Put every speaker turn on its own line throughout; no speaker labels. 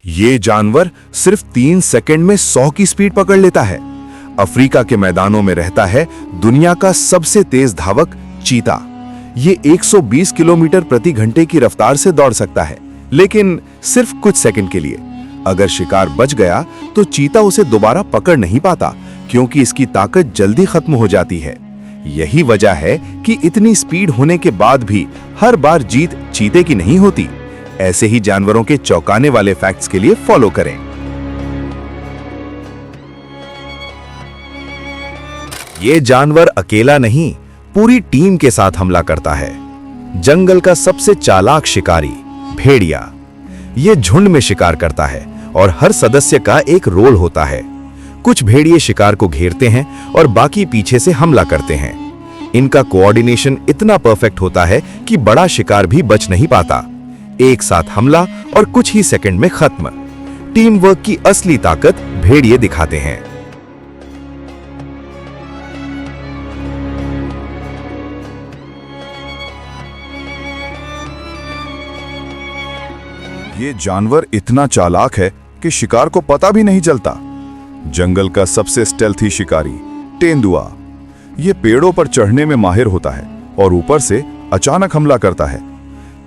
ये जानवर सिर्फ 3 सेकंड में 100 की स्पीड पकड़ लेता है। अफ्रीका के मैदानों में रहता है दुनिया का सबसे तेज धावक चीता। ये 120 किलोमीटर प्रति घंटे की रफ्तार से दौड़ सकता है, लेकिन सिर्फ कुछ सेकंड के लिए। अगर शिकार बच गया तो चीता उसे दोबारा पकड़ नहीं पाता, क्योंकि इसकी ताकत जल्दी खत्म हो जाती है। यही वजह है कि इतनी स्पीड होने के बाद भी हर बार जीत चीते की नहीं होती। ऐसे ही जानवरों के चौंकाने वाले फैक्ट्स के लिए फॉलो करें। ये जानवर अकेला नहीं, पूरी टीम के साथ हमला करता है। जंगल का सबसे चालाक शिकारी भेड़िया। ये झुंड में शिकार करता है और हर सदस्य का एक रोल होता है। कुछ भेड़िए शिकार को घेरते हैं और बाकी पीछे से हमला करते हैं। इनका कोऑर्डिनेशन इतना परफेक्ट होता है कि बड़ा शिकार भी बच नहीं पाता। एक साथ हमला और कुछ ही सेकंड में खत्म। टीम वर्क की असली ताकत भेड़िए दिखाते हैं।
ये जानवर इतना चालाक है कि शिकार को पता भी नहीं चलता। जंगल का सबसे स्टेल्थी शिकारी तेंदुआ। ये पेड़ों पर चढ़ने में माहिर होता है और ऊपर से अचानक हमला करता है।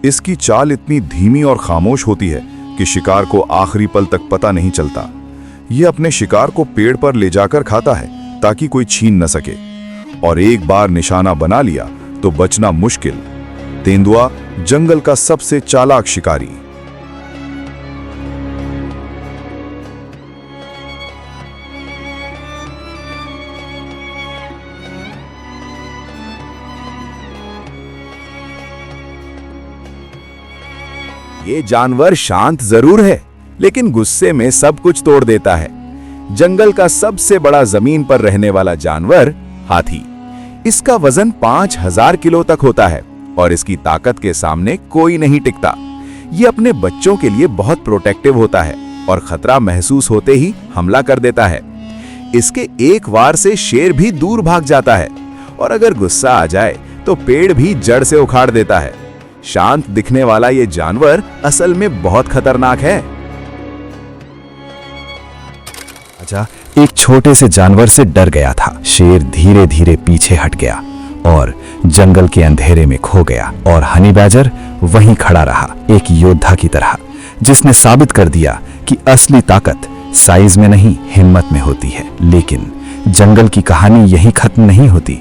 इसकी चाल इतनी धीमी और खामोश होती है कि शिकार को आखिरी पल तक पता नहीं चलता। ये अपने शिकार को पेड़ पर ले जाकर खाता है ताकि कोई छीन न सके, और एक बार निशाना बना लिया तो बचना मुश्किल। तेंदुआ जंगल का सबसे चालाक शिकारी।
ये जानवर शांत जरूर है, लेकिन गुस्से में सब कुछ तोड़ देता है। जंगल का सबसे बड़ा जमीन पर रहने वाला जानवर हाथी। इसका वजन 5000 किलो तक होता है और इसकी ताकत के सामने कोई नहीं टिकता। ये अपने बच्चों के लिए बहुत प्रोटेक्टिव होता है और खतरा महसूस होते ही हमला कर देता है। इसके एक वार से शेर भी दूर भाग जाता है, और अगर गुस्सा आ जाए तो पेड़ भी जड़ से उखाड़ देता है। शांत दिखने वाला ये जानवर असल में बहुत खतरनाक है।
राजा एक छोटे से जानवर से डर गया था। शेर धीरे धीरे पीछे हट गया और जंगल के अंधेरे में खो गया, और हनी बैजर वहीं खड़ा रहा, एक योद्धा की तरह, जिसने साबित कर दिया कि असली ताकत साइज में नहीं, हिम्मत में होती है। लेकिन जंगल की कहानी यहीं खत्म नहीं होती,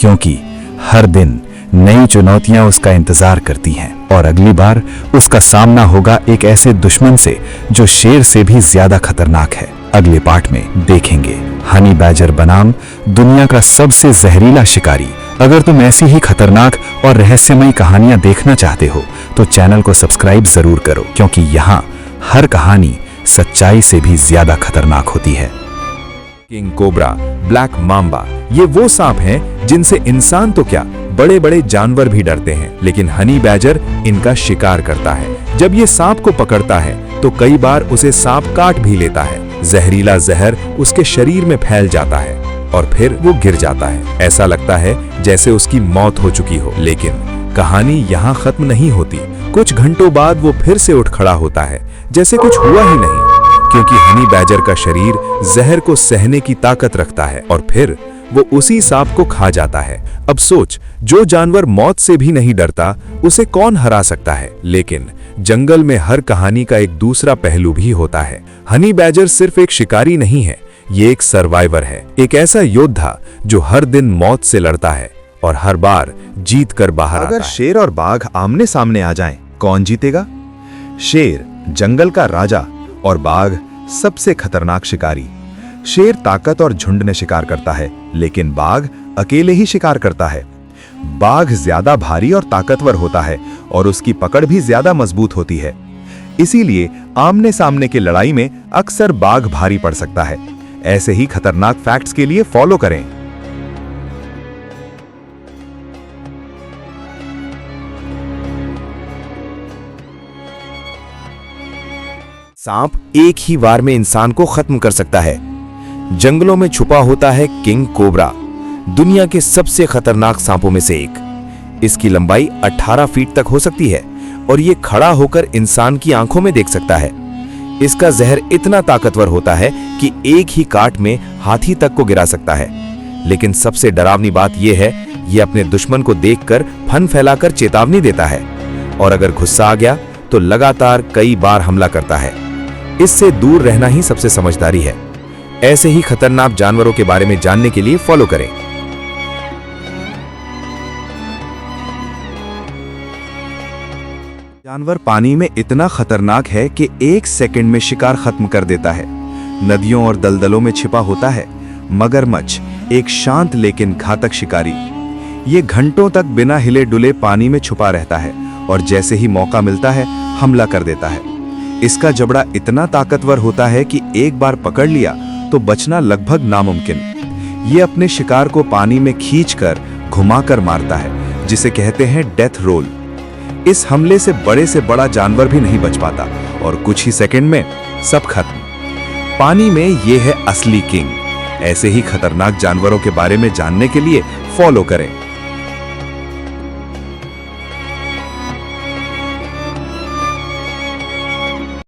क्योंकि हर दिन नई चुनौतियां उसका इंतजार करती हैं, और अगली बार उसका सामना होगा एक ऐसे दुश्मन से जो शेर से भी ज्यादा खतरनाक है। अगले पार्ट में देखेंगे हनी बैजर बनाम दुनिया का सबसे जहरीला शिकारी। अगर तुम ऐसी ही खतरनाक और रहस्यमयी कहानियां देखना चाहते हो तो चैनल को सब्सक्राइब जरूर करो, क्योंकि यहाँ हर कहानी सच्चाई से भी ज्यादा खतरनाक होती है।
किंग कोबरा, ब्लैक मांबा, ये वो सांप हैं जिनसे इंसान तो क्या, बड़े बड़े जानवर भी डरते हैं। लेकिन हनी बैजर इनका शिकार करता है। जब ये सांप को पकड़ता है तो कई बार उसे सांप काट भी लेता है। जहरीला जहर उसके शरीर में फैल जाता है और फिर वो गिर जाता है। ऐसा लगता है जैसे उसकी मौत हो चुकी हो। लेकिन कहानी यहाँ खत्म नहीं होती। कुछ घंटों बाद वो फिर से उठ खड़ा होता है जैसे कुछ हुआ ही नहीं, क्योंकि हनी बैजर का शरीर जहर को सहने की ताकत रखता है, और फिर वो उसी सांप को खा जाता है। अब सोच, जो जानवर मौत से भी नहीं डरता, उसे कौन हरा सकता है? लेकिन जंगल में हर कहानी का एक दूसरा पहलू भी होता है। हनी बैजर सिर्फ एक शिकारी नहीं है, ये एक सर्वाइवर है, एक ऐसा योद्धा जो हर दिन मौत से लड़ता है और हर बार जीत कर बाहर आता है।
अगर शेर और बाघ आमने सामने आ जाएं, कौन जीतेगा? शेर जंगल का राजा और बाघ सबसे खतरनाक शिकारी। शेर ताकत और झुंड में शिकार करता है, लेकिन बाघ अकेले ही शिकार करता है। बाघ ज्यादा भारी और ताकतवर होता है और उसकी पकड़ भी ज्यादा मजबूत होती है। इसीलिए आमने सामने की लड़ाई में अक्सर बाघ भारी पड़ सकता है। ऐसे ही खतरनाक फैक्ट्स के लिए फॉलो करें।
सांप एक ही वार में इंसान को खत्म कर सकता है। जंगलों में छुपा होता है किंग कोबरा, दुनिया के सबसे खतरनाक सांपों में से एक। इसकी लंबाई 18 फीट तक हो सकती है और ये खड़ा होकर इंसान की आंखों में देख सकता है। इसका जहर इतना ताकतवर होता है कि एक ही काट में हाथी तक को गिरा सकता है। लेकिन सबसे डरावनी बात यह है, ये अपने दुश्मन को देखकर फन फैलाकर चेतावनी देता है और अगर गुस्सा आ गया तो लगातार कई बार हमला करता है। इससे दूर रहना ही सबसे समझदारी है। ऐसे ही खतरनाक जानवरों के बारे में जानने के लिए फॉलो करें।
जानवर पानी में इतना खतरनाक है कि 1 सेकंड में शिकार खत्म कर देता है। नदियों और दलदलों में छिपा होता है मगरमच्छ, एक शांत लेकिन घातक शिकारी। ये घंटों तक बिना हिले डुले पानी में छुपा रहता है और जैसे ही मौका मिलता है हमला कर देता है। इसका जबड़ा इतना ताकतवर होता है कि एक बार पकड़ लिया तो बचना लगभग नामुमकिन। ये अपने शिकार को पानी में खींचकर घुमाकर मारता है, जिसे कहते हैं डेथ रोल। इस हमले से बड़ा जानवर भी नहीं बच पाता और कुछ ही सेकंड में सब खत्म। पानी में ये है असली किंग। ऐसे ही खतरनाक जानवरों के बारे में जानने के लिए फॉलो करें।